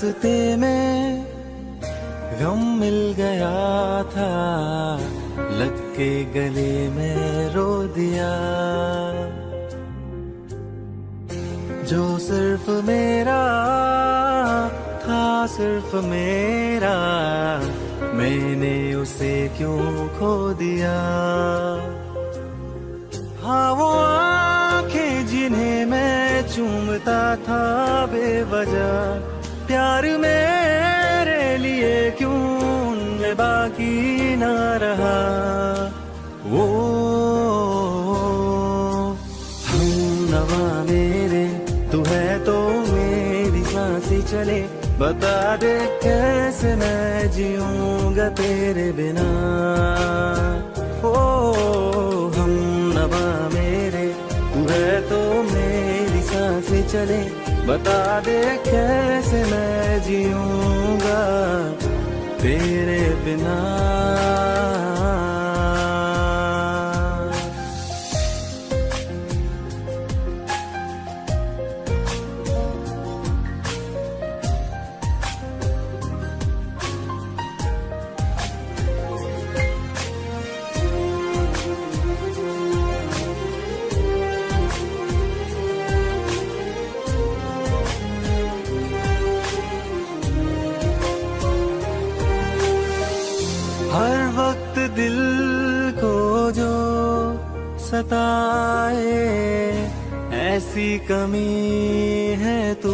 रास्ते में गम मिल गया था, लग के गले में रो दिया। जो सिर्फ मेरा था, सिर्फ मेरा, मैंने उसे क्यों खो दिया। हाँ वो आंखें जिन्हें मैं चूमता था बेवजह, प्यार मेरे लिए क्यों उनमें बाकी ना रहा। वो हमनवा मेरे, तू है तो मेरी सांसें चले, बता दे कैसे मैं जीऊंगा तेरे बिना। ओ हमनवा मेरे, तू है तो मेरी सांसें चले, बता दे कैसे मैं जीऊंगा तेरे बिना। हर वक्त दिल को जो सताए, ऐसी कमी है तू।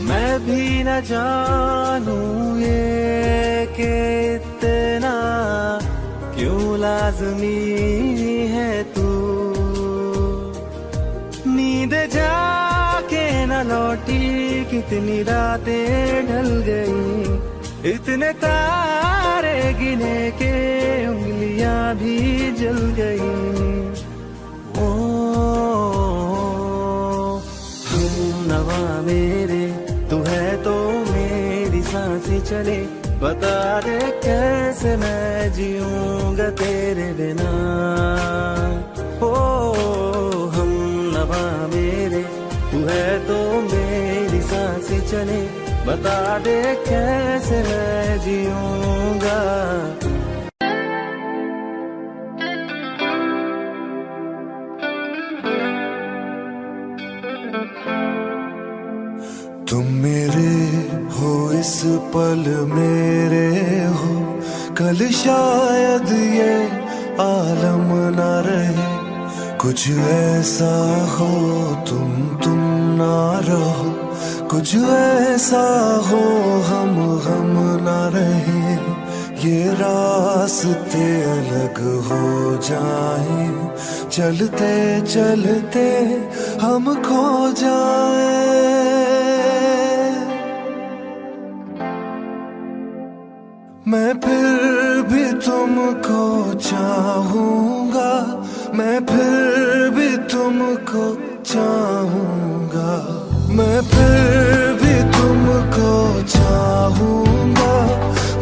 मैं भी न जानूं ये कि इतना क्यों लाज़मी है तू। नींद जाके न लौटी, कितनी रातें ढल गई, इतने तारे गिने के उंगलियां भी जल गई। ओ हमनवा मेरे, तू है तो मेरी सांसें चले, बता दे कैसे मैं जीऊंगा तेरे बिना। ओ हमनवा मेरे, तू है तो मेरी सांसें चले, बता दे कैसे मैं जीऊंगा। तुम मेरे हो इस पल मेरे हो, कल शायद ये आलम ना रहे। कुछ ऐसा हो तुम ना रहो, कुछ ऐसा हो हम ना रहे। ये रास्ते अलग हो जाए, चलते चलते हम खो जाए। मैं फिर भी तुमको चाहूंगा, मैं फिर भी तुमको चाहूंगा, मैं फिर भी तुमको चाहूंगा,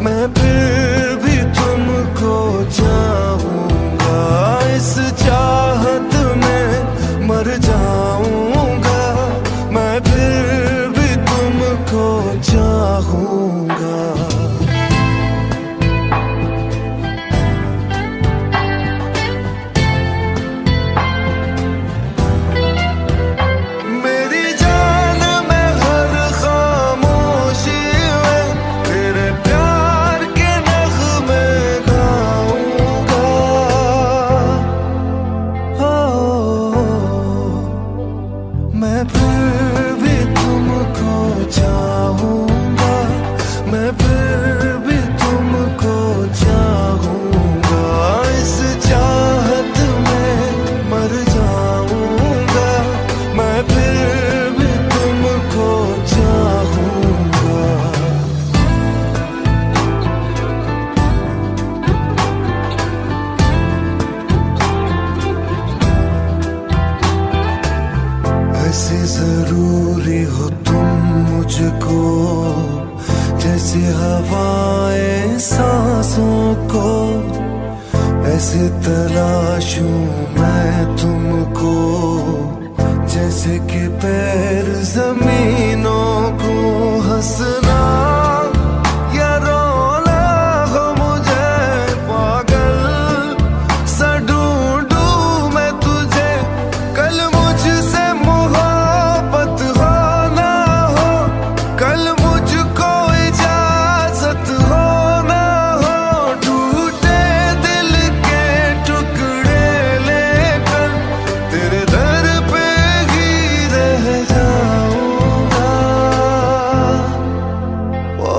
मैं फिर भी तुमको चाहूंगा। इस चाहत में मर जाऊंगा, मैं फिर भी तुमको चाहूंगा। मैं फिर भी तुमको चाहूंगा, मैं फिर भी तुमको चाहूंगा। इस चाहत में मर जाऊंगा, मैं फिर भी तुमको चाहूंगा। ऐसे जरूरी हो तुम मुझको, जैसे हवाएं सांसों को। ऐसे तलाशूं मैं तुमको, जैसे कि पैर जमीनों को हंसना या रोना हो मुझे पागल सा ढूंढूं मैं तुझे कल मुझसे मोहब्बत हो ना हो कल मुझको इजाजत हो ना हो टूटे दिल के टुकड़े लेकर तेरे दर पे ही रह जाऊंगा ओ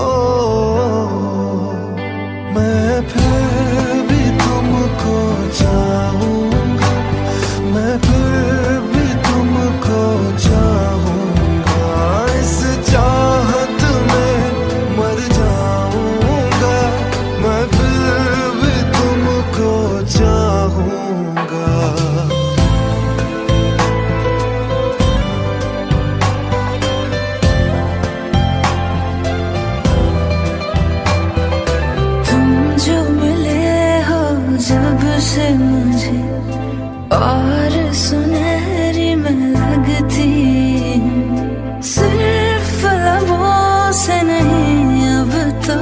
मैं फिर भी तुमको चाहूंगा मैं फिर भी तुमको चाहूंगा इस चाहत में मर जाऊंगा मैं फिर भी तुमको चाहूंगा तुम जो मिले हो जब से मुझे और सुनहरी मैं लगती हूँ सिर्फ लबों से नहीं अब तो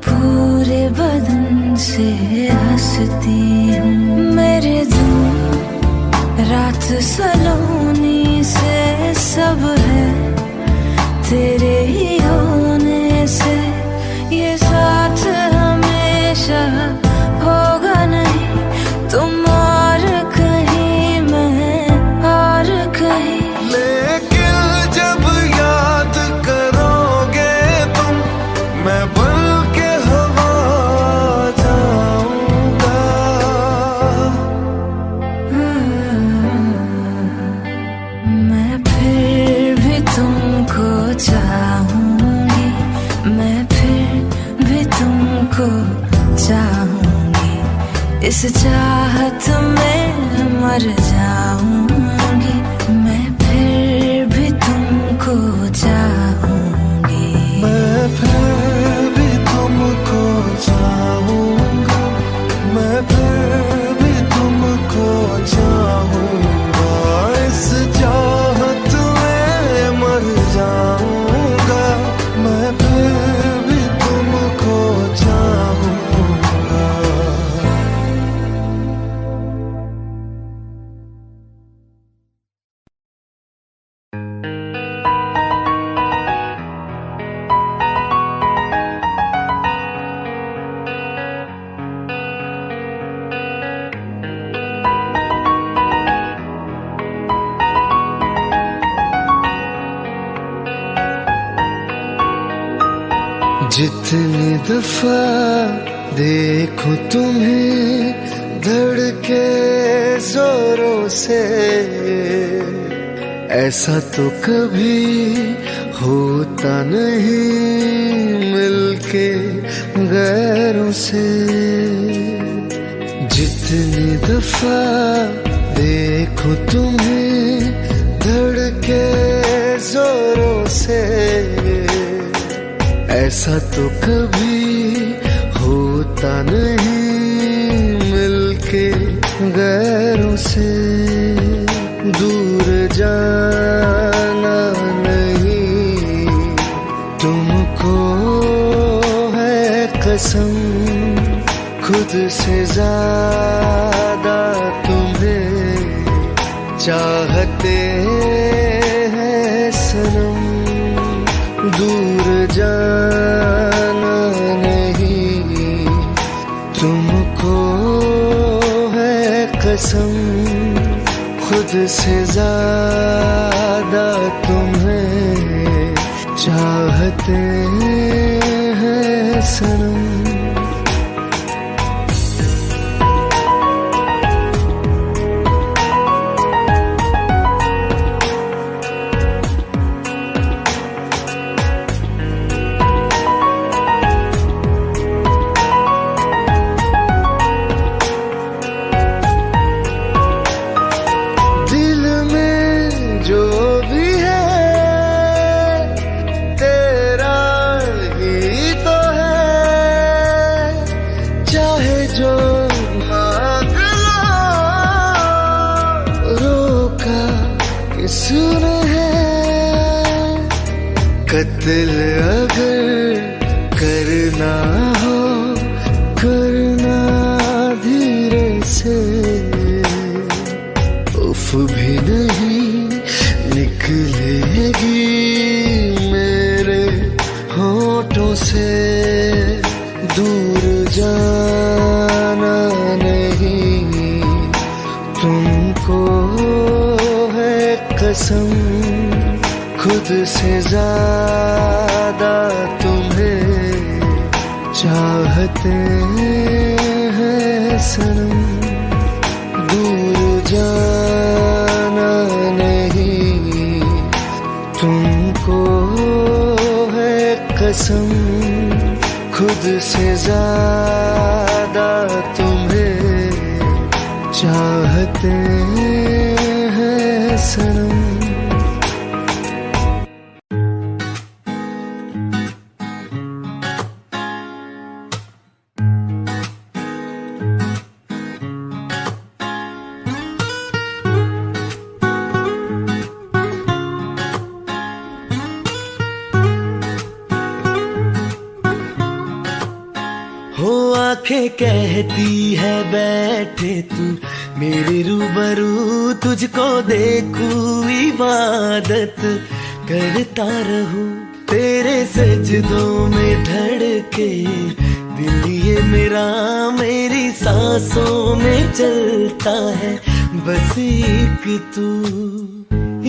पूरे बदन से हंसती हूँ मेरे दिन रात सलोनी से सब है तेरे ही होने से ये साथ हमेशा होगा नहीं तुम और कहीं मैं और कहीं लेकिन जब याद करोगे तुम मैं बन के हवा जाऊंगा मैं फिर भी तुमको चाहूंगी मैं फिर भी तुमको चाहूंगी इस चाहत में मर जाऊंगी मैं फिर भी तुमको चाहूंगी मैं फिर भी तुमको चाहूंगा मैं फिर भी तुमको चाहूंगा इस चाहत में मर जाऊंगा मैं फिर भी तुमको चाहूंगा जितनी दफा देखो तुम्हें धड़के जोरों से ऐसा तो कभी होता नहीं मिलके गैरों से जितनी दफा देखो तुम्हें धड़के जोरों से ऐसा तो कभी होता नहीं मिलके गैरों से दूर जाना नहीं तुमको है कसम खुद से ज्यादा तुम्हें चाहते हैं सनम दूर जाना नहीं तुमको है कसम खुद से ज्यादा तुम्हें चाहते हैं सनम तेरा ही तो है दिल अगर करना हो करना धीरे से, उफ भी नहीं निकलेगी मेरे होठों से। दूर जाना नहीं तुमको है कसम, खुद से ज्यादा तुम्हें चाहते हैं सनम। दूर जाना नहीं तुमको है कसम, खुद से ज्यादा तुम्हें चाहते हैं सनम। हो आंखें कहती है बैठे तू मेरे रूबरू, तुझको देखूं इबादत करता रहूं। तेरे सजदों में धड़के दिल ये मेरा, मेरी सांसों में चलता है बस एक तू।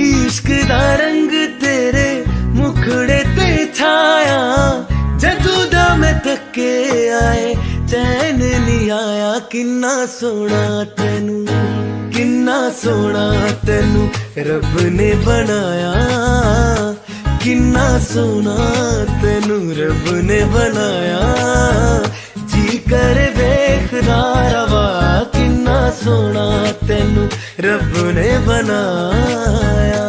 इश्क दा रंग तेरे मुखड़े ते छाया, जदू दा मैं थके आए चैन नहीं आया। किन्ना सोना तेनू, किन्ना सोना तेनू रब ने बनाया, किन्ना सोना तेनू रब ने बनाया। जी कर वेखदा रवा, किन्ना सोना तेनू रब ने बनाया।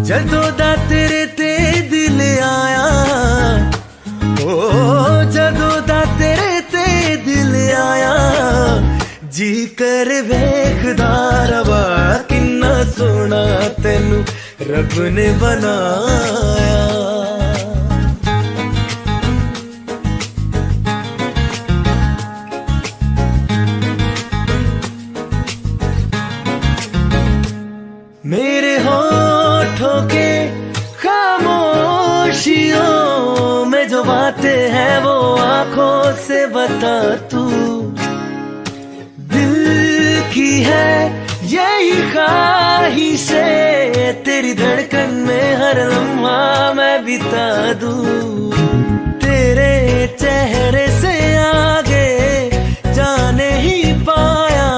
जदों दा तेरे ते दिल आया, ओ जदों दा तेरे ते दिल आया, जी कर वेखदा रवा, किन्ना सोना तेनू रब ने बनाया। मेरे होठों के खामोशियों में जो बातें हैं वो आंखों से बता तू। दिल की है यही ख्वाहिशें, तेरी धड़कन में हर लम्हा मैं बिता दूं। तेरे चेहरे से आगे जाने ही पाया,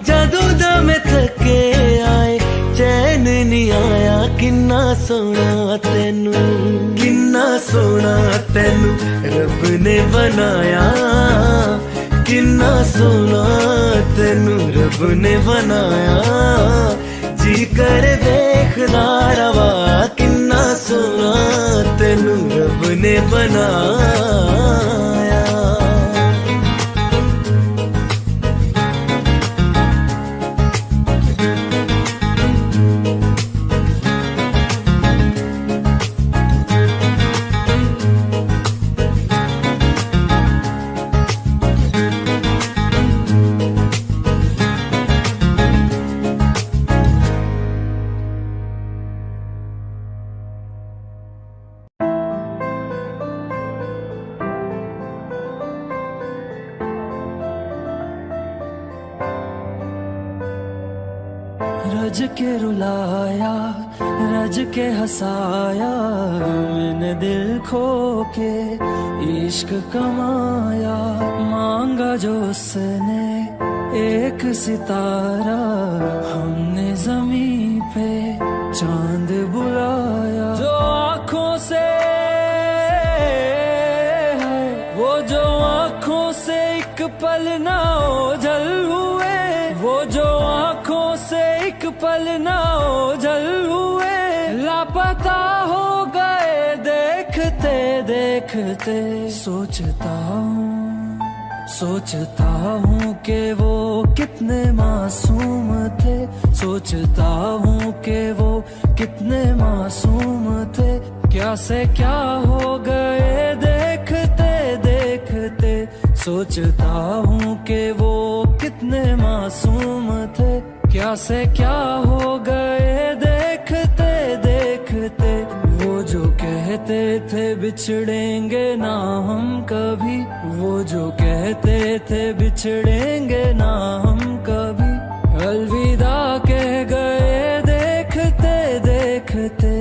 जादू दम थके आए चैन नहीं आया। किन्ना सोना तेनू, किन्ना सोना तेनू रब ने बनाया, किन्ना सोना तेनू रब ने बनाया। जी कर देखदा रवा, किन्ना सोना तेनू रब ने बनाया। रज के रुलाया, रज के हंसाया, मैंने दिल खो के इश्क कमाया। मांगा जो उसने एक सितारा, हमने ज़मीं पे चांद बुलाया। जो आँखों से है, वो जो आँखों से एक पल ना ओझल हुए, वो जो आँखों से एक पल ना ओझल हुए। लापता हो गए देखते देखते। सोचता हूँ कि वो कितने मासूम थे, सोचता हूँ कि वो कितने मासूम थे। क्या से क्या हो गए देखते देखते, सोचता हूँ कि वो कितने मासूम थे। क्या से क्या हो गए देखते देखते, वो जो कहते थे बिछड़ेंगे ना हम कभी, वो जो कहते थे बिछड़ेंगे ना हम कभी, अलविदा कह गए देखते देखते।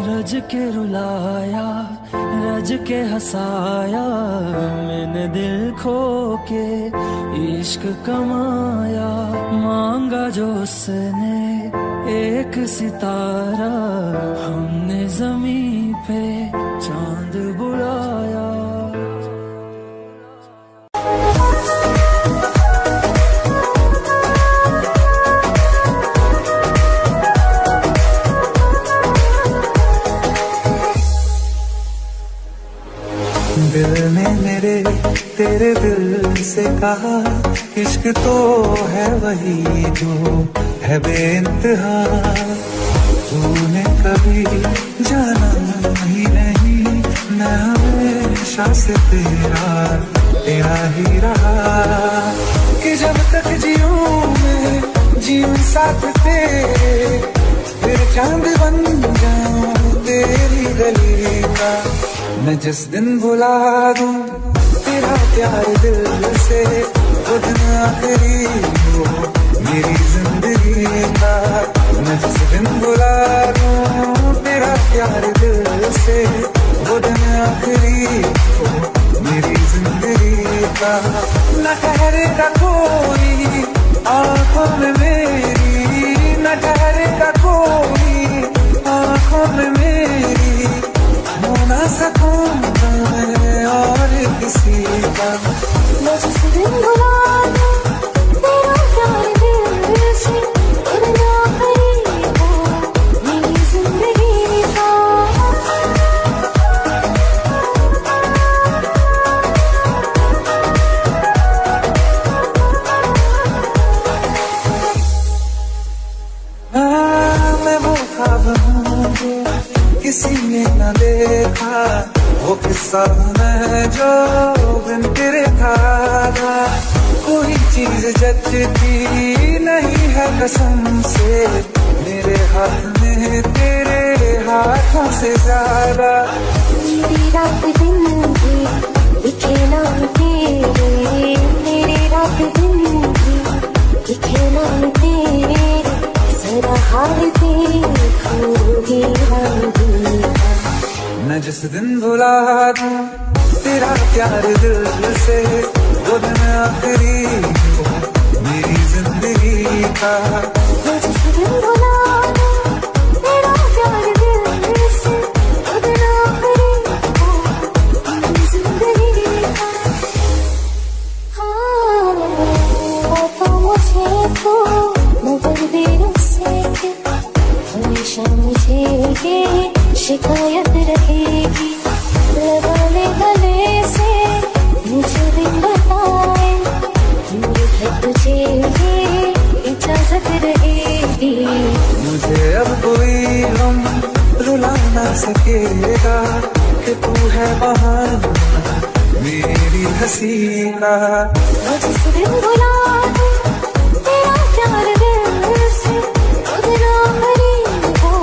रज के रुलाया, रज के हंसाया, मैंने दिल खो के इश्क कमाया। मांगा जो उसने एक सितारा, हमने ज़मीं पे चांद बुलाया। दिल ने मेरे तेरे दिल से कहा, इश्क तो है वही जो है बेइंतहा। तूने कभी जाना ही नहीं, मैं हमेशा से तेरा ही रहा। कि जब तक जीऊं मैं जीऊं साथ तेरे, फिर चांद बन जाऊं तेरी गली का। मैं जिस दिन भुला दूं तेरा प्यार दिल से, वो दिन आखिरी हो मेरी जिंदगी का। मैं जिस दिन भुला दूं तेरा प्यार दिल से, वो दिन आखिरी हो मेरी जिंदगी का। न ठहरेगा कोई आंखों में मेरी, न ठहरेगा कोई आंखों में मेरी, हो ना सकूंगा मैं और किसी का। मैं जिस दिन भुला दूं तेरा प्यार दिल से, वो दिन आखिरी हो मेरी जिंदगी का। मैं वो ख्वाब हूँ जो किसी ने न देखा, वो किस्सा मैं जो बिन तेरे था। कोई चीज जचती नहीं है कसम से, मेरे हाथ में तेरे हाथों से ज्यादा। मेरी रात दिन भी दिखे नाम तेरे, मेरी रात दिन भी दिखे नाम तेरे, जरा हाल देखूंगी हम दिल का। मैं जिस दिन भुला दूं तेरा प्यार दिल से, वो दिन आखिरी हो मेरी जिंदगी का। मैं जिस दिन भुला दूं तेरा प्यार दिल से, वो दिन आखिरी हो मेरी जिंदगी का। हाँ, तो मुझे तो मगर देर से हमेशा मुझे ये शिकायत रहेगी। लगा ले गले से मुझे दिन बताए, दूर है तुझे ये इजाजत रहेगी। मुझे अब कोई गम रुला ना सकेगा, कि तू है बहाना मेरी हंसी का। मैं जिस दिन भुला दूं तेरा प्यार दिल से, वो दिन आखिरी हो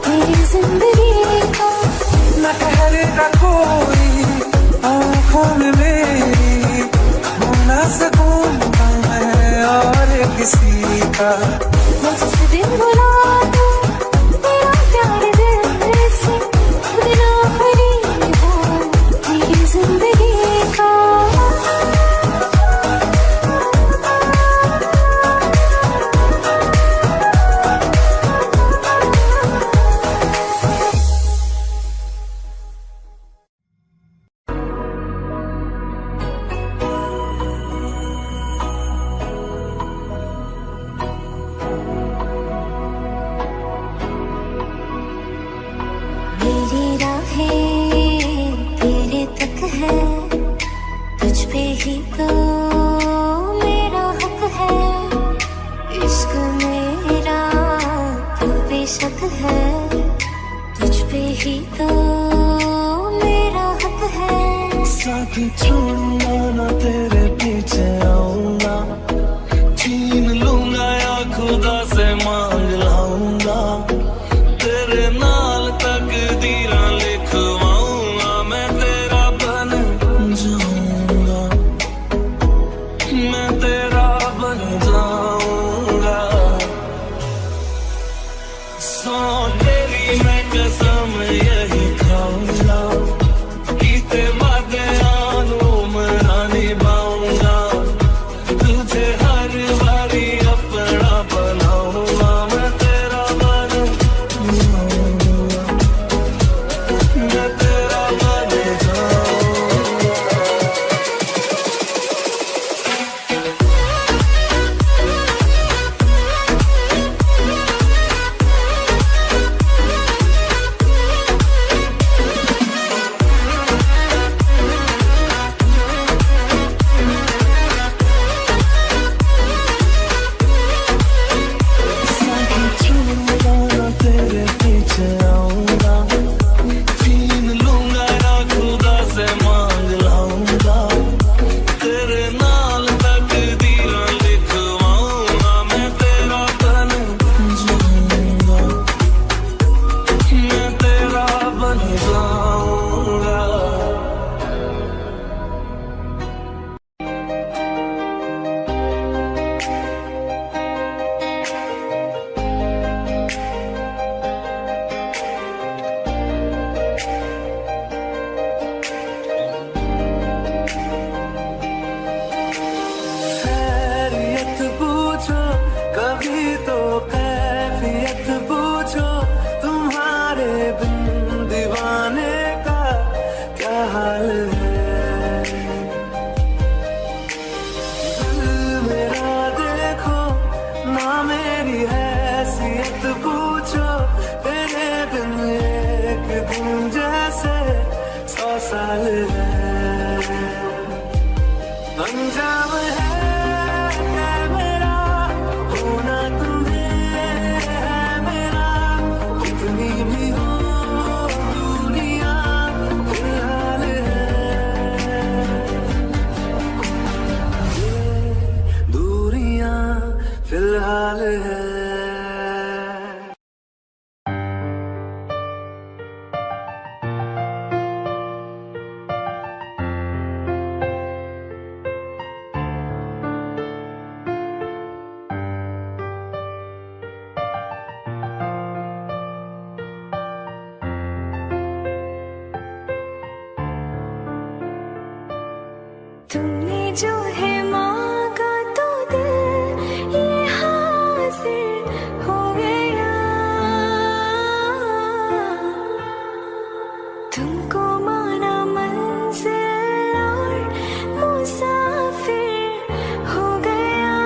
मेरी जिंदगी का। न ठहरेगा कोई आंखों में मेरी, हो ना सकूंगा मैं और किसी का। मैं जिस दिन भुला दूं तेरा प्यार दिल से, वो दिन आखिरी हो मेरी जिंदगी का। हाल है। तुमने जो है मांगा तो दिल ये हासिल हो गया। तुमको माना मंजिल और मुसाफिर हो गया।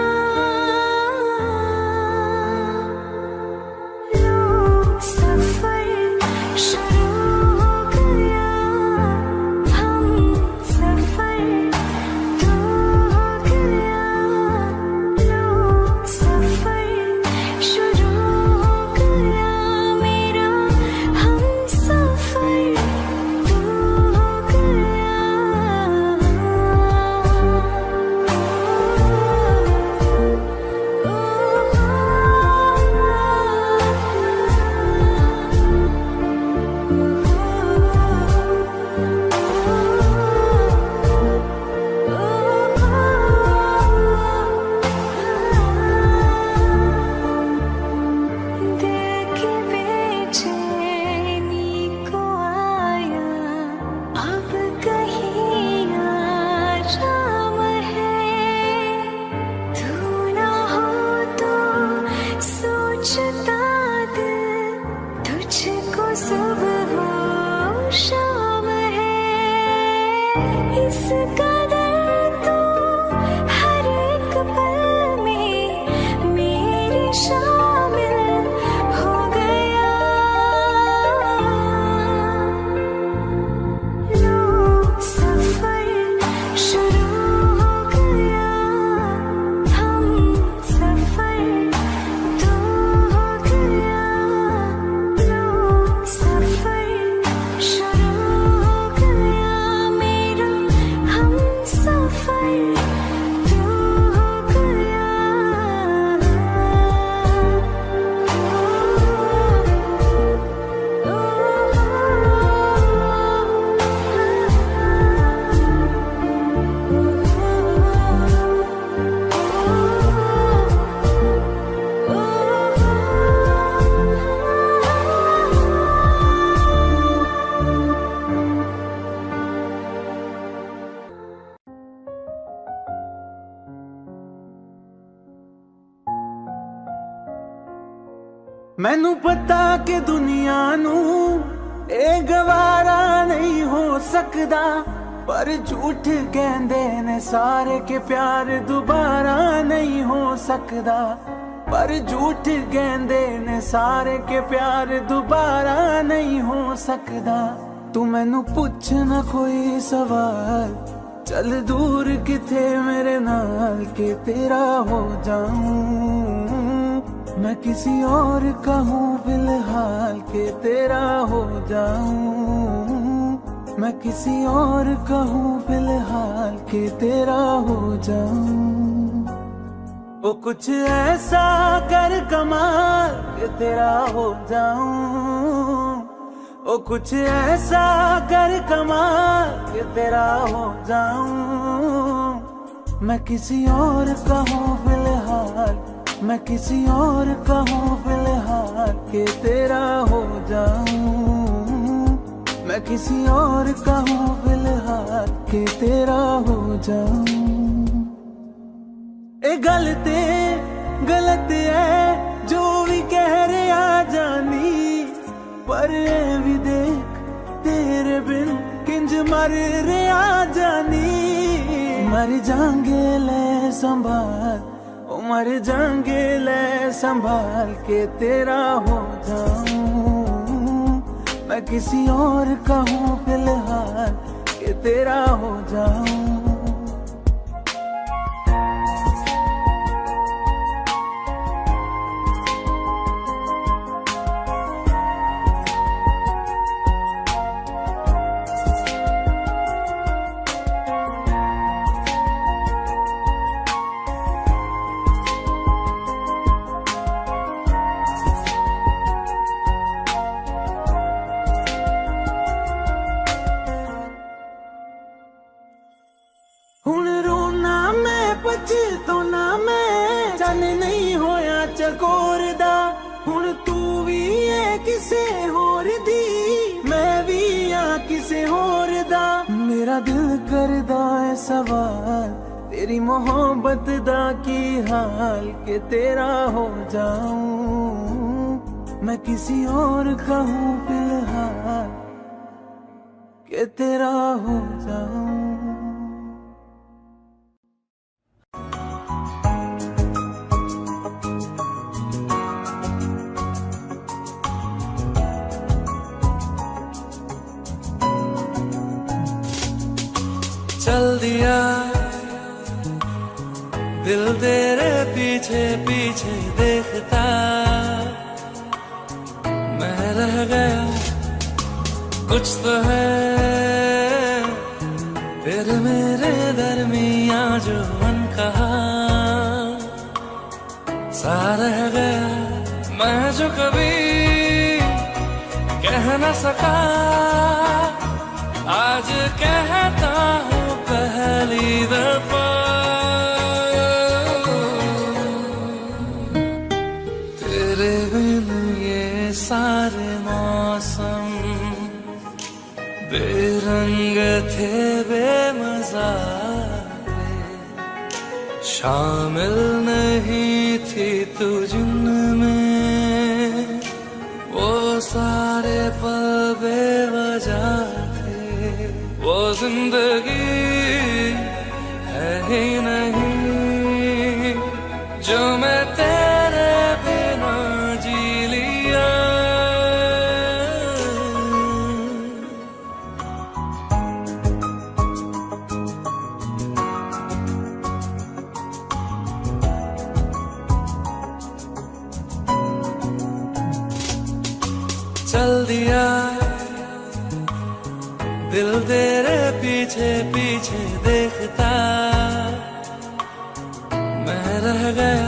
लो सफर शुरू हो गया, हम सफर मैनू पता कि दुनिया नू ए गवारा नहीं हो सकदा, पर झूठ कहंदे ने सारे के प्यार दोबारा नहीं हो सकदा। पर झूठ कहंदे ने सारे के प्यार दोबारा नहीं हो सकदा। तू मैनू पुछ ना कोई सवाल, चल दूर किथे मेरे नाल के तेरा हो जाऊं। मैं किसी और का हूँ फिलहाल के तेरा हो जाऊं। मैं किसी और का हूँ फिलहाल के तेरा हो जाऊं। वो कुछ ऐसा कर कमाल के तेरा हो जाऊं। वो कुछ ऐसा कर कमाल के तेरा हो जाऊं। मैं किसी और का हूँ फिलहाल, मैं किसी और का हूँ फिलहाल के तेरा हो जाऊं। मैं किसी और का हूँ फिलहाल के तेरा हो जाऊं। ए गलत है जो भी कह रहे आ जानी, पर ए भी देख तेरे बिन किंज मर रहे आ जानी। मर जाएंगे ले संभाल, मर जाएंगे ले संभाल के तेरा हो जाऊं। मैं किसी और का हूँ फिलहाल के तेरा हो जाऊं। तो ना मैं जाने नहीं होया चकोर दा हुण तू भी है किसे होर दी मैं भी आ किसे होर दा मेरा दिल करदा है सवाल तेरी मोहब्बत दा की हाल के तेरा हो जाऊं मैं किसी और का हूँ फिलहाल के तेरा हो जाऊं चल दिया दिल तेरे पीछे पीछे देखता मैं रह गया कुछ तो है फिर मेरे दरमिया जो अनकहा सा रह गया मैं जो कभी कह न सका आज कहता हूँ पहली दफा तेरे बिन ये सारे मौसम बेरंग थे बेमजा थे शामिल नहीं थी तू जिनमें वो सारे पल बेवजह वो जिंदगी है ही नहीं जो मैं तेरे बिना जी लिया चल दिया दिल तेरे पीछे पीछे देखता मैं रह गया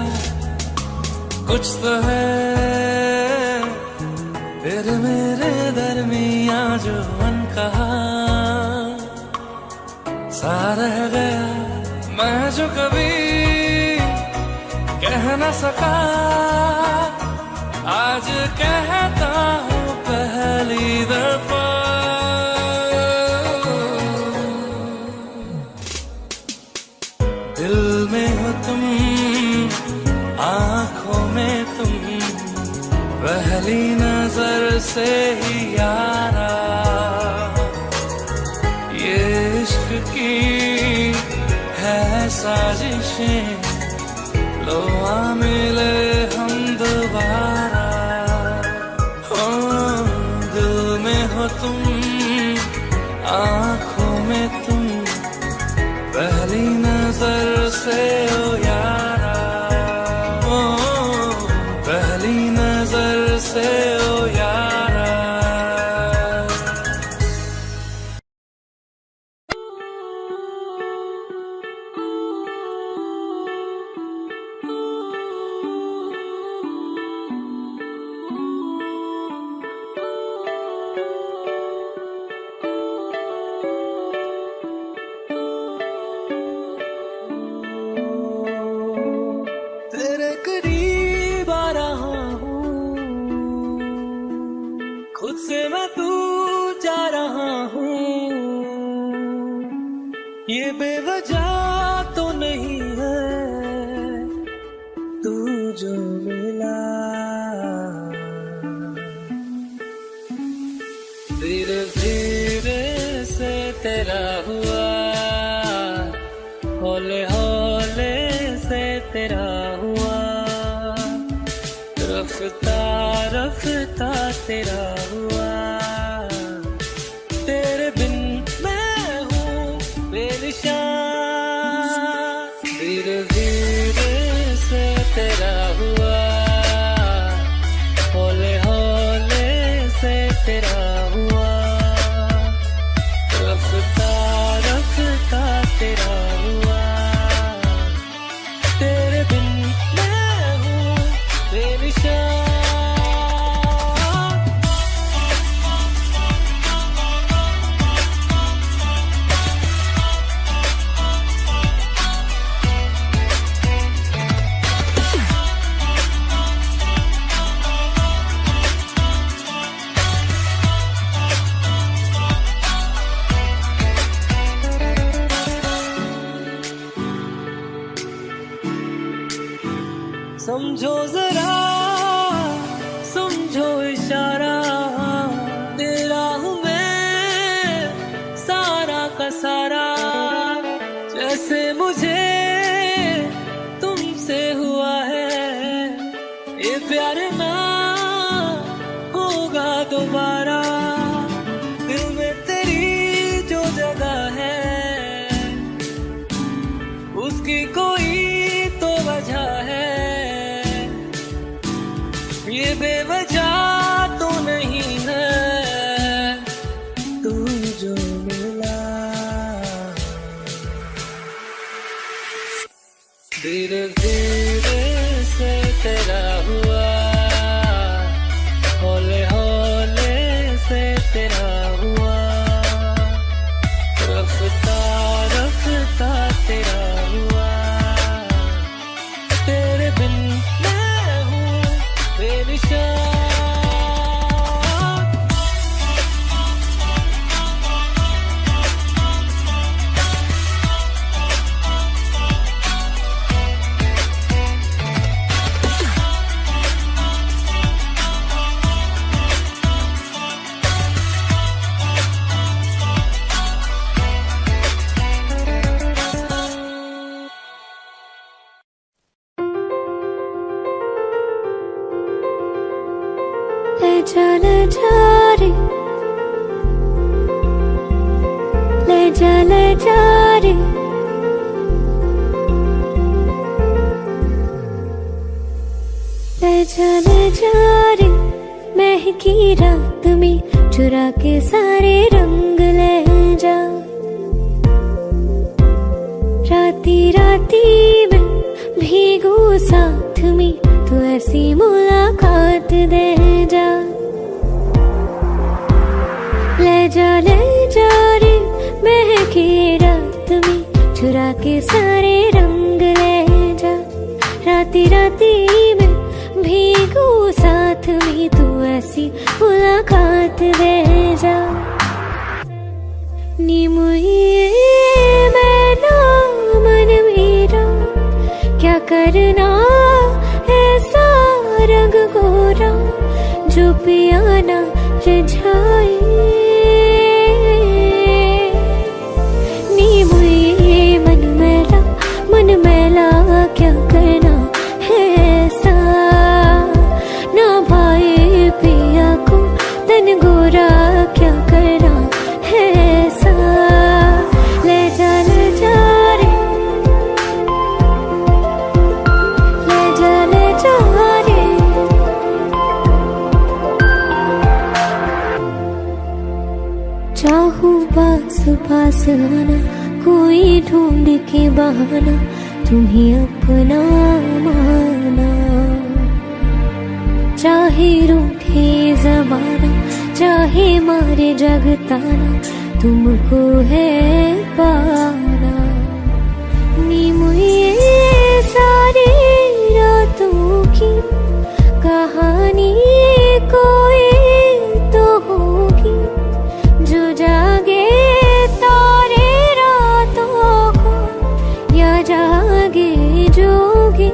कुछ तो है फिर मेरे दरमिया जो अनकहा सा रह गया मैं जो कभी कह न सका आज कहता हूँ पहली दफा दिल में हो तुम आँखों में तुम पहली नजर से ही यारा ये इश्क की है साजिशें लो आ मिले हम दोबारा हो दिल में हो तुम आँखों में तुम पहली नजर से ओ यारा ओ पहली नजर से ओ यारा तेरे करीब आ रहा हूँ खुद से मैं दूर जा रहा हूँ ये बेवजह तो नहीं है तू जो मिला धीरे धीरे से तेरा हुआ हौले हौले से तेरा हुआ रफ्ता रफ्ता तेरा हुआ तेरे बिन मैं हूँ बेनिशान धीरे धीरे से तेरा हुआ हौले हौले से तेरा हुआ रफ्ता रफ्ता तेरा हुआ तेरे बिन मैं हूँ बेनिशान समझो जरा, समझो इशारा, तेरा हूँ मैं सारा का सारा। जैसे मुझे तुमसे हुआ है ये प्यार ना होगा दोबारा। दिल में तेरी जो जगह है उसकी कोई तो वजह है, ये बेवजह तो नहीं है। तू जो मिला धीरे धीरे से तेरा हुआ, हौले हौले से तेरा हुआ, रफ्ता रफ्ता तेरा हुआ। तेरे बिन मैं हूँ बेनिशान। ले जा रे, ले जा रे, ले जा रे। महकी रात में चुरा के सारे रंग ले जा। राती राती में भीगू साथ में, तू ऐसी मुलाकात दे जा। ले जा रे, महकी रात में चुरा के सारे रंग ले जा। राती राती में भीगू साथ में, तू ऐसी मुलाकात दे जा। नी मुझे मैना मन मेरा क्या करना ऐसा रंग गोरा, जो पियाना रिझाए। नी मुझे मन मैला क्या करना है ऐसा, ना भाई पिया को तन गोरा क्या करना है ऐसा। ले जा रे, ले जा रे। चाहूं पास पास आना, कोई ढूंढ के बहाना, तुम्हें अपना माना। चाहे रूठे ज़माना, चाहे मारे जगताना, तुमको है पाना। नी मुझे सारी रातों की कहानी कोई तो होगी, जो जागे तारे रातों को, या जागे जोगी।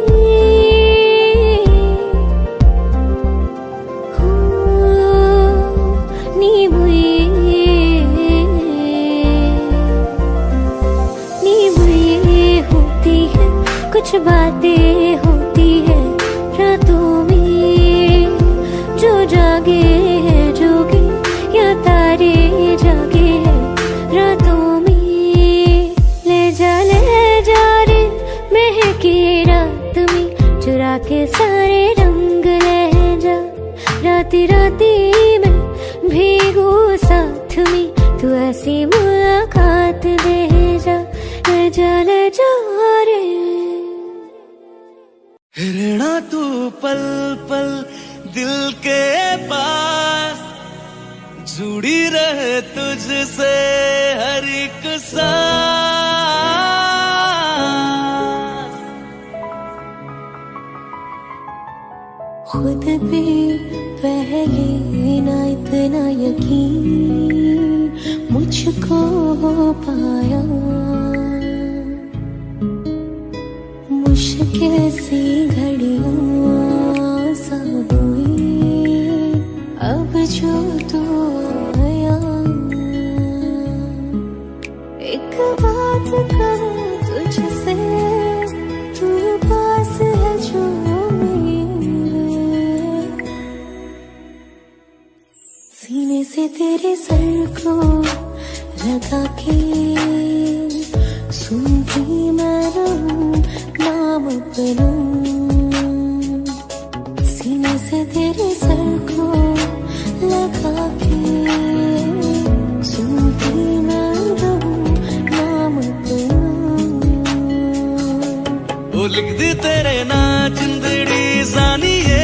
नी मुझे होती है कुछ बातें होती है रातों में, जो जागे है जोगी, या तारे जागे है रातों में। ले जा रे, महकी रात में चुरा के सारे रंग ले जा। राती राती में भीगू साथ में, तू ऐसी मुलाकात दे जा। ले जा रे। रहना तू पल पल दिल के पास, जुड़ी रहे तुझसे हर एक सांस। खुद पे पहले ना इतना यकीन मुझको हो पाया, मुश्किल जैसी घड़ियां सा हुई अब जो तू आया। एक बात करूं तुझसे, तू पास है जो मेरे, सीने से तेरे सर को लगा के सुनती मैं रहूं नाम अपना। सीने से तेरे सर को लगा के सुनती मैं रहूं नाम अपना। वो लिख दी तेरे ना जिंदड़ी जानिए,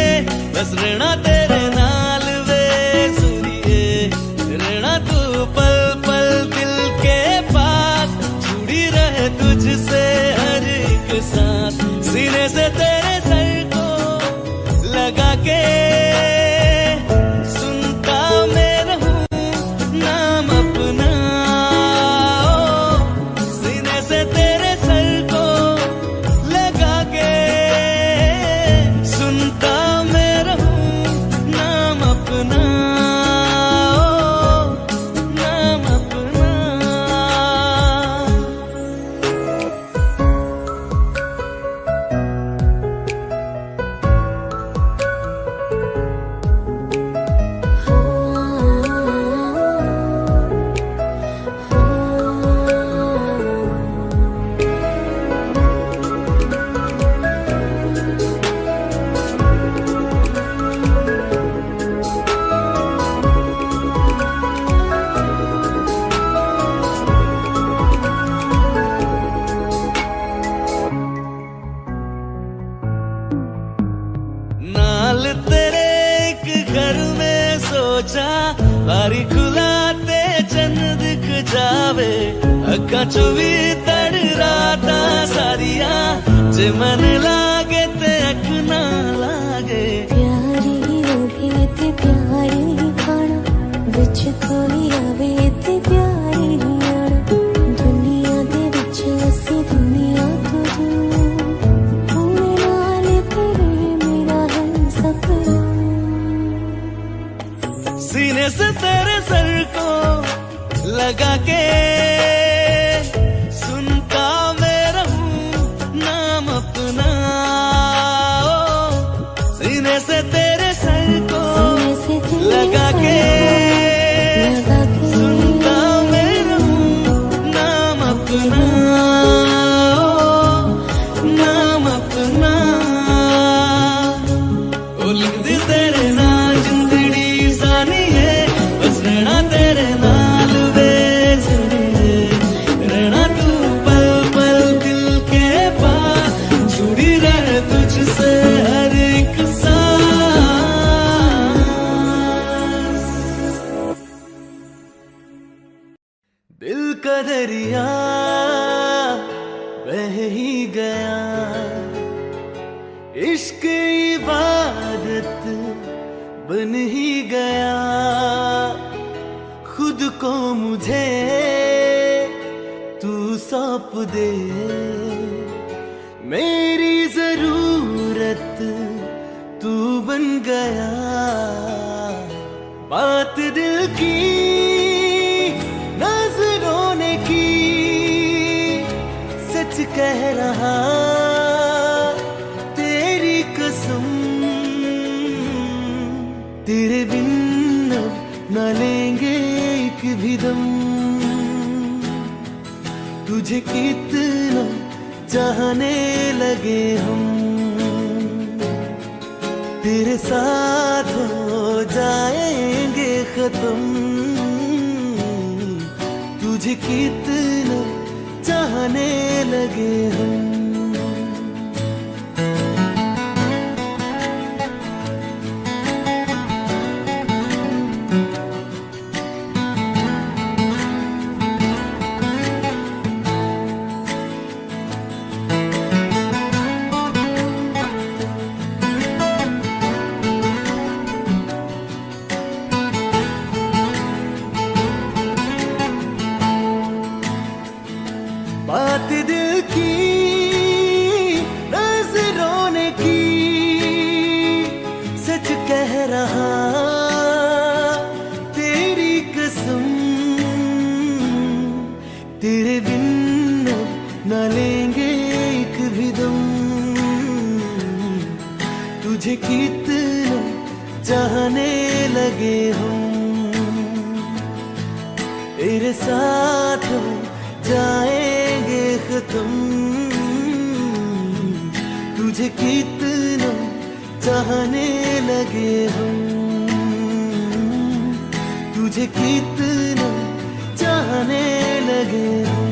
बस रहना तेरे नाल वे सुनिए। रहना तू पल पल दिल के पास, जुड़ी रहे तुझसे हर एक सांस। सीने से तेरे सर को लगा के सुनता मैं रहूं नाम अपना। सीने से तेरे सर को लगा के सुनता मैं रहूं नाम अपना, नाम अपना। नाल तेरे एक घर में सोचा, बारी खुलाते चंद दिख जावे। अक्का चो भी तड़ राता सारिया, जे मन लागे ते अख ना लागे। प्यारी होवे ते प्यारी खाना, विच कोई आवे ते प्यारी आना। दुनिया दे विच असी दुनिया तो दूर, हुणे नाल तेरे मेरा है सपना। सीने से तेरे सर को लगा के सुनता मैं रहूं नाम अपना। सीने से तेरे सर को सीने से तेरे लगा सर के को लगा के सुनता मैं रहूं नाम अपना, नाम अपना। ओ लिख दी तेरे नाल जिंदड़ी जानिए, बस रहना तेरे नाल वे सुनिए। रहना तू पल पल दिल के पास, जुड़ी रहे तुझसे हर एक सांस। दिल का दरिया बह ही गया, इश्क इबादत बन ही गया। खुद को मुझे तू सौंप दे, मेरी जरूरत तू बन गया। बात दिल की नजरों ने की, सच कह रहा तेरी कसम। तेरे बिन अब न लेंगे एक भी दम, तुझे कितना चाहने लगे हम। तेरे साथ हो जाएंगे खत्म, तुझे कितना चाहने लगे हम। बात दिल की तुझे कितना चाहने लगे हम, तेरे साथ हो जाएंगे खत्म। तुझे कितना चाहने लगे हम, तुझे कितना चाहने लगे हम।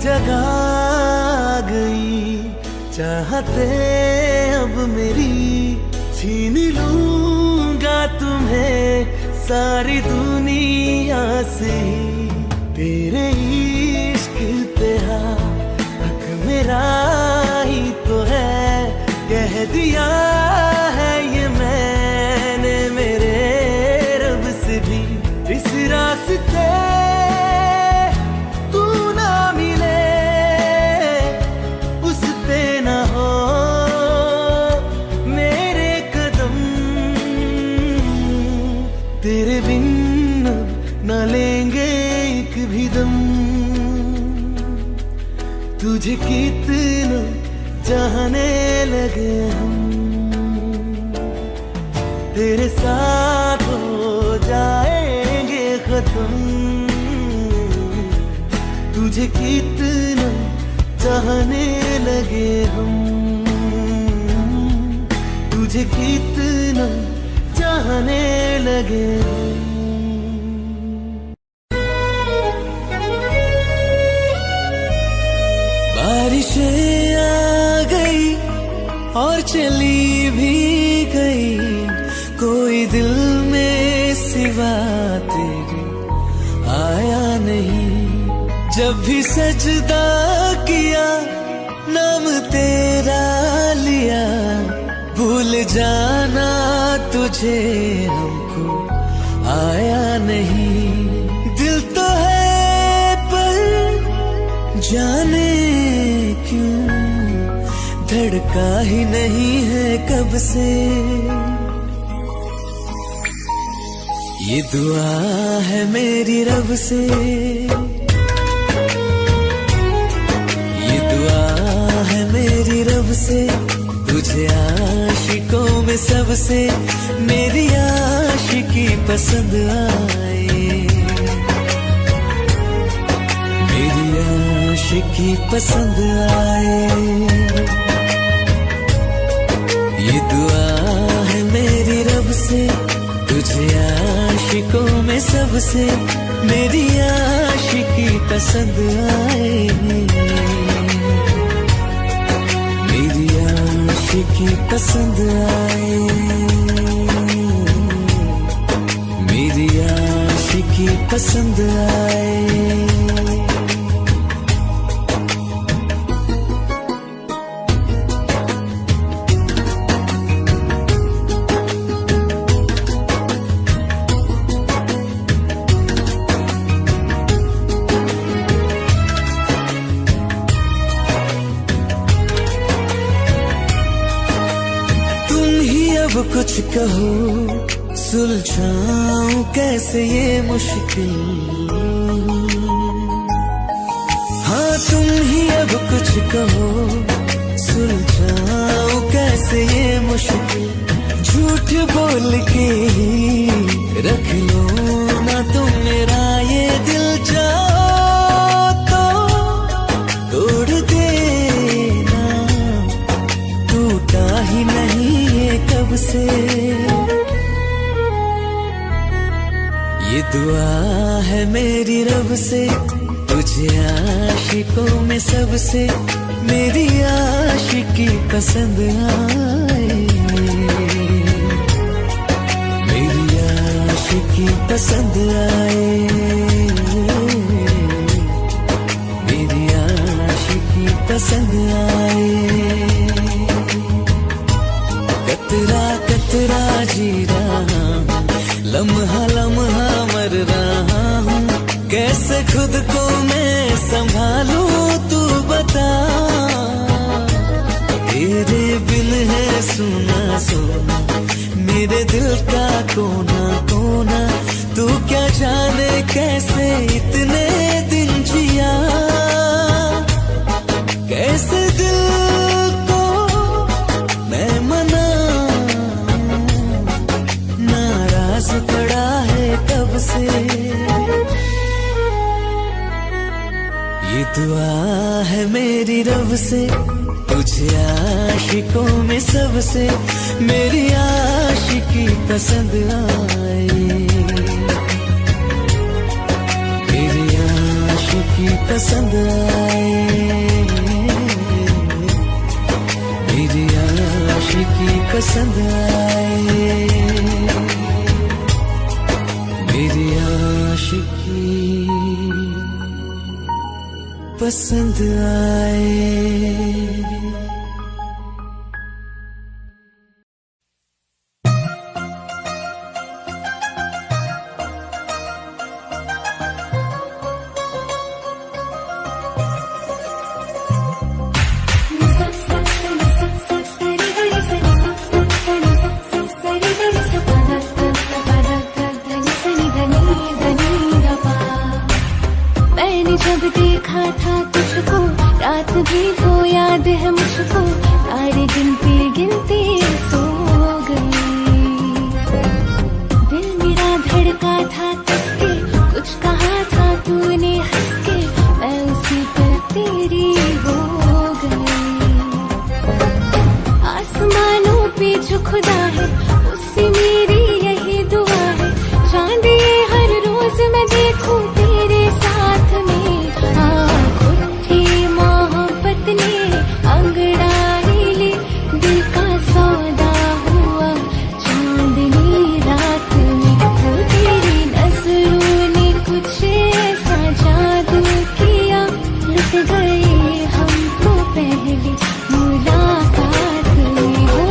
जगह गई चाहते अब मेरी, छीन लूंगा तुम्हें सारी दुनिया से। तेरे इश्क पे हक मेरा ही तो है, कह दिया है ये मैंने मेरे रब से भी। इस रास्ते तेरे बिन न लेंगे एक भी दम। तुझे कितना चाहने लगे हम, तेरे साथ हो जाएंगे खत्म। तुझे कितना चाहने लगे हम, तुझे कितना चाहने लगे। बारिशें आ गई और चली भी गई, कोई दिल में सिवा तेरे आया नहीं। जब भी सजदा किया नाम तेरा लिया, भूल जाना तुझे हमको आया नहीं। दिल तो है पर जाने क्यों धड़का ही नहीं है कब से। ये दुआ है मेरी रब से, ये दुआ है मेरी रब से। तुझे आशिकों में सबसे मेरी आशिकी पसंद आए, मेरी आशिकी पसंद आए। ये दुआ है मेरी रब से, तुझे आशिकों में सबसे मेरी आशिकी पसंद आए, मेरी आशिकी पसंद आए, मेरी आशिकी पसंद आए। अब कुछ कहो सुलझाऊं कैसे ये मुश्किल, हाँ तुम ही अब कुछ कहो सुलझाऊं कैसे ये मुश्किल। झूठ बोल के ही रख लो ना तुम मेरा ये दिल, चाहो तो तोड़ देना, टूटा ही नहीं ये कब से। ये दुआ है मेरी रब से, तुझे आशिकों में सबसे मेरी आशिकी पसंद आए, मेरी आशिकी पसंद आए, मेरी आशिकी पसंद आए। कतरा कतरा तेरा जी रहा हूँ, लम्हा लम्हा मर रहा हूँ। कैसे खुद को मैं संभालूं तू बता, तेरे बिन है सुना सुना मेरे दिल का कोना कोना। तू क्या जाने कैसे इतने दिन जिया, कैसे दिल को मैं मनाऊं, नाराज पड़ा है कब से। ये दुआ है मेरी रब से, तुझे आशिकों में सबसे मेरी आशिकी पसंद आए, मेरी आशिकी पसंद आए, मेरी आशिकी पसंद आए, मेरी आशिकी पसंद आए। जब देखा था तुझको रात भी वो याद है मुझको, सारे गिनती गिनती सो गई। दिल मेरा धड़का था कसके, कुछ कहा था तूने हंस के, मैं उसी पर तेरी हो गई। आसमानों पे जो खुदा है उससे मेरी यही दुआ है, चांद ये हर रोज मैं देखूं तेरे साथ में। अंगड़ाई ली दिल का सौदा हुआ चांदनी रात में, वो तेरी नजरों ने कुछ ऐसा जादू किया, लुट गए हम तो पहली मुलाकात में। हो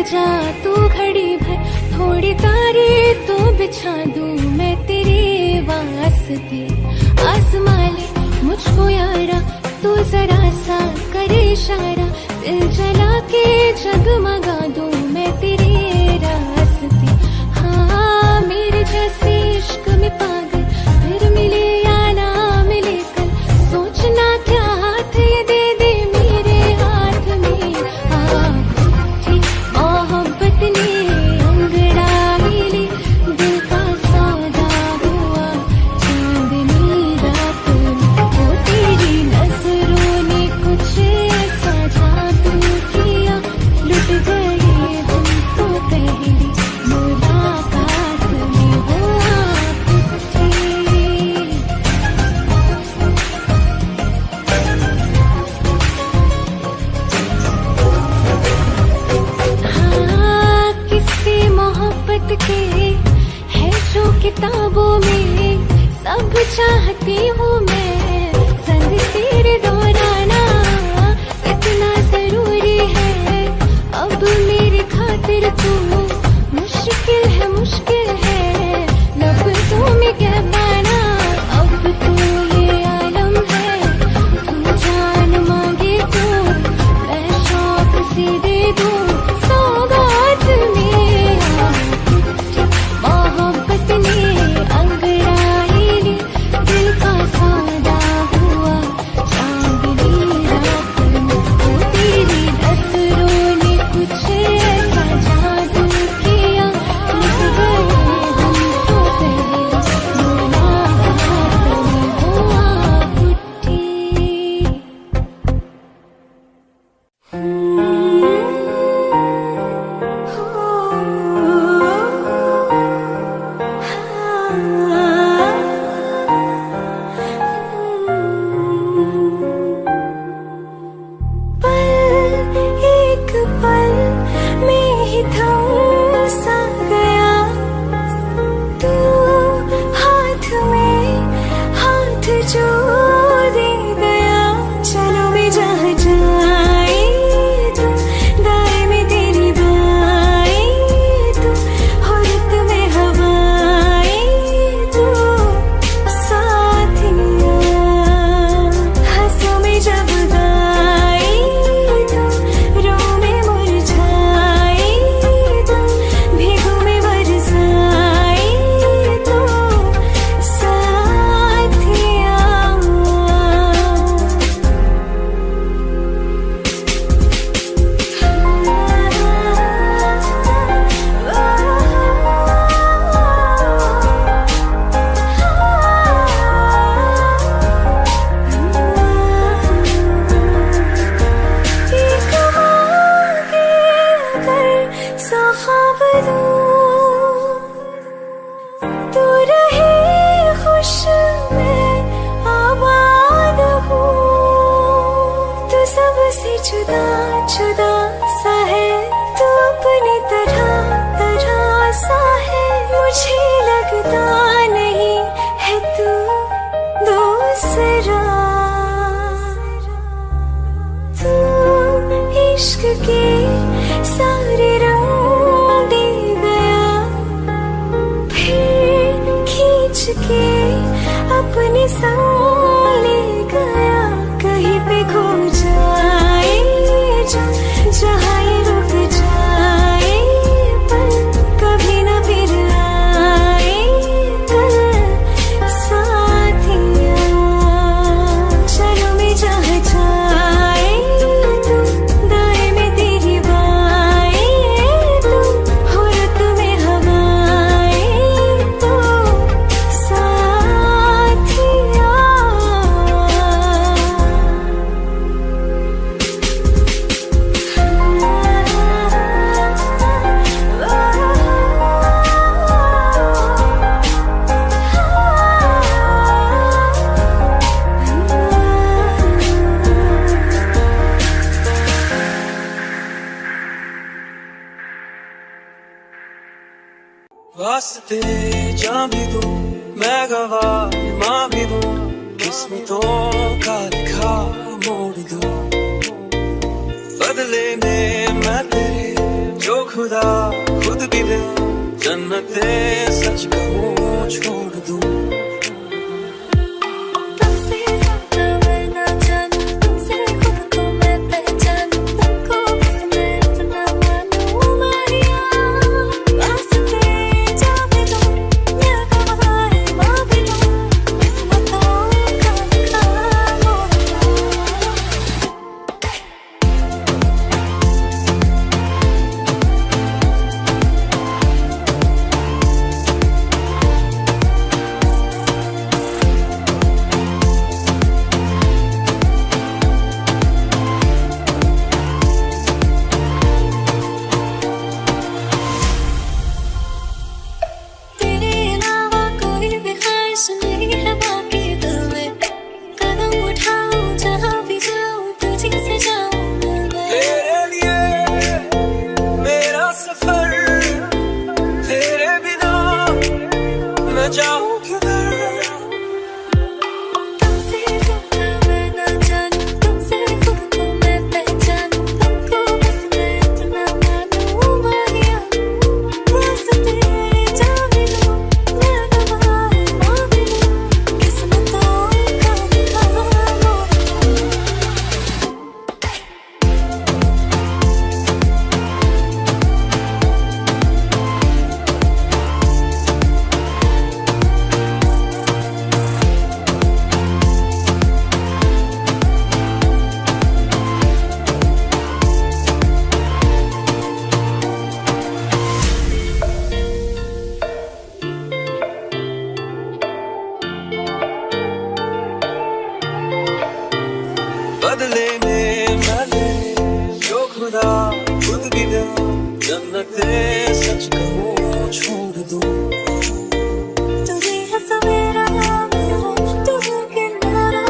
जा तू घड़ी भर, थोड़ी तारे तो बिछा दूं मैं तेरे वास्ते। आसमां ले मुझको यारा, तू जरा सा करे इशारा, दिल जला के जगमगा दूं मैं तेरे रास्ते। हाँ मेरे जैसे इश्क में पागल फिर मिले या ना मिले कल, सोचना क्या हाथ ये दे दे मेरे हाथ में। मोहब्बत ने अंगड़ाई ली दिल का सौदा हुआ चांदनी रात में, वो तेरी नजरों ने कुछ ऐसा जादू किया, लुट गए हम तो पहली मुलाकात में। वो आप थे मोहब्बत के है जो किताबों में, सब चाहती हूँ मैं संग तेरे दोहराना, इतना जरूरी है अब मेरी खातिर तू। मुश्किल है लफ्ज़ों में कह पाना, अब तू ये आलम है, तू जान मांगे तो मैं शौक से दे दूँ सौगात में। मोहब्बत ने अंगड़ाई ली दिल का सौदा वास्ते जा भी दूं, मैं गवाह माँ भी दूं, किस्मतों का लिखा मोड़ दूं। बदले में मैं तेरे जो खुदा खुद भी दे, जन्नते सच कहूँ छोड़ दूं। तुमसे ज्यादा मैं ना जानूं, तुमसे खुद को मैं पहचानूं, तुमको बस मैं इतना मानूं माहिया। वास्ते जा भी दूं, मैं गवाह माँ भी दूं, किस्मतों का लिखा मोड़ दूं। तेरे अलावा कोई भी ख्वाहिश नहीं है बाकी दिल में, कदम उठाऊं जहाँ भी जाऊं तुझी से जाऊं मैं। तेरे लिए मेरा सफर, तेरे बिना मैं जाऊं किधर। तुमसे ज्यादा मैं ना जानूं, तुमसे खुद को मैं पहचानूं, तुमको बस मैं इतना मानूं माहिया। वास्ते जा भी दूं, मैं गवाह माँ भी दूं, किस्मतों का लिखा मोड़ दूं। बदले में मैं तेरे जो खुदा खुद भी दे, जन्नते सच कहूँ छोड़ दूं। तू ही है सवेरा मेरा, तू है किनारा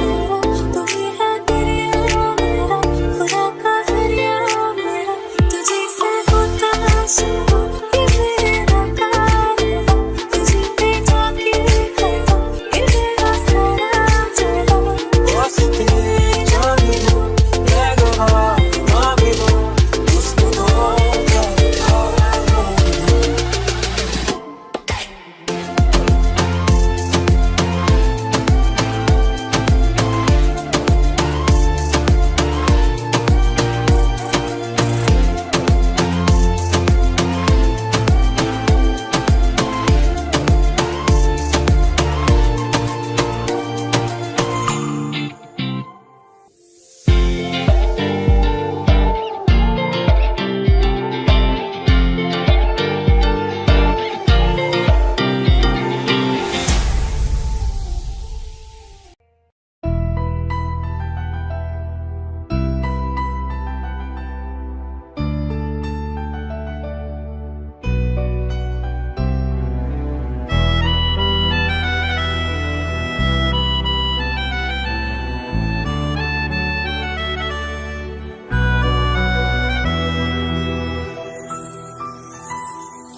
मेरा, तू ही है दरिया मेरा, खुदा का जरिया मेरा। तुझे से होता शुरू ये मेरा कारवां, तुझे पे जाके खत्म ये मेरा सारा जहां। वास्ते जा भी दूं, मैं गवाह माँ भी दूं, किस्मतों का लिखा मोड़ दूं।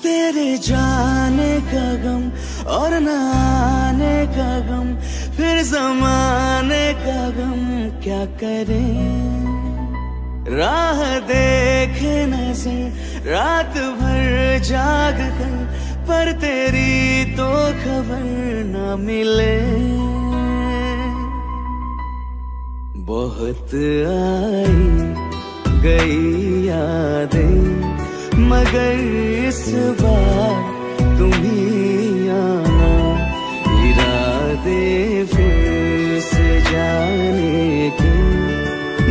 तेरे जाने का गम और न आने का गम, फिर जमाने का गम क्या करें। राह देखे नजर रात भर जाग कर, पर तेरी तो खबर न मिले। बहुत आई गई यादें, मगर इस बार तुम ही आना। इरादे फिर से जाने के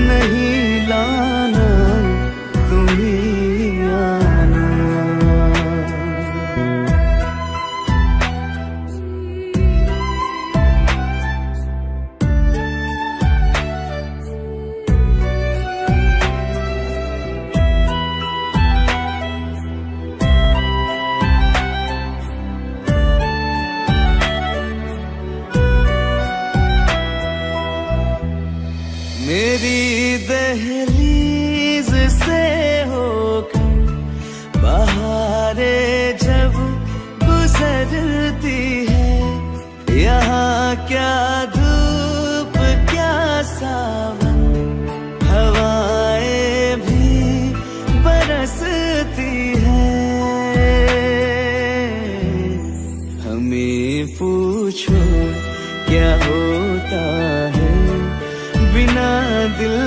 नहीं लाना, तुम ही आना। मेरी दहलीज से होकर बहारे जब क्या धूप क्या सावन, हवाएं भी बरसती है। हमें पूछो क्या होता है बिना दिल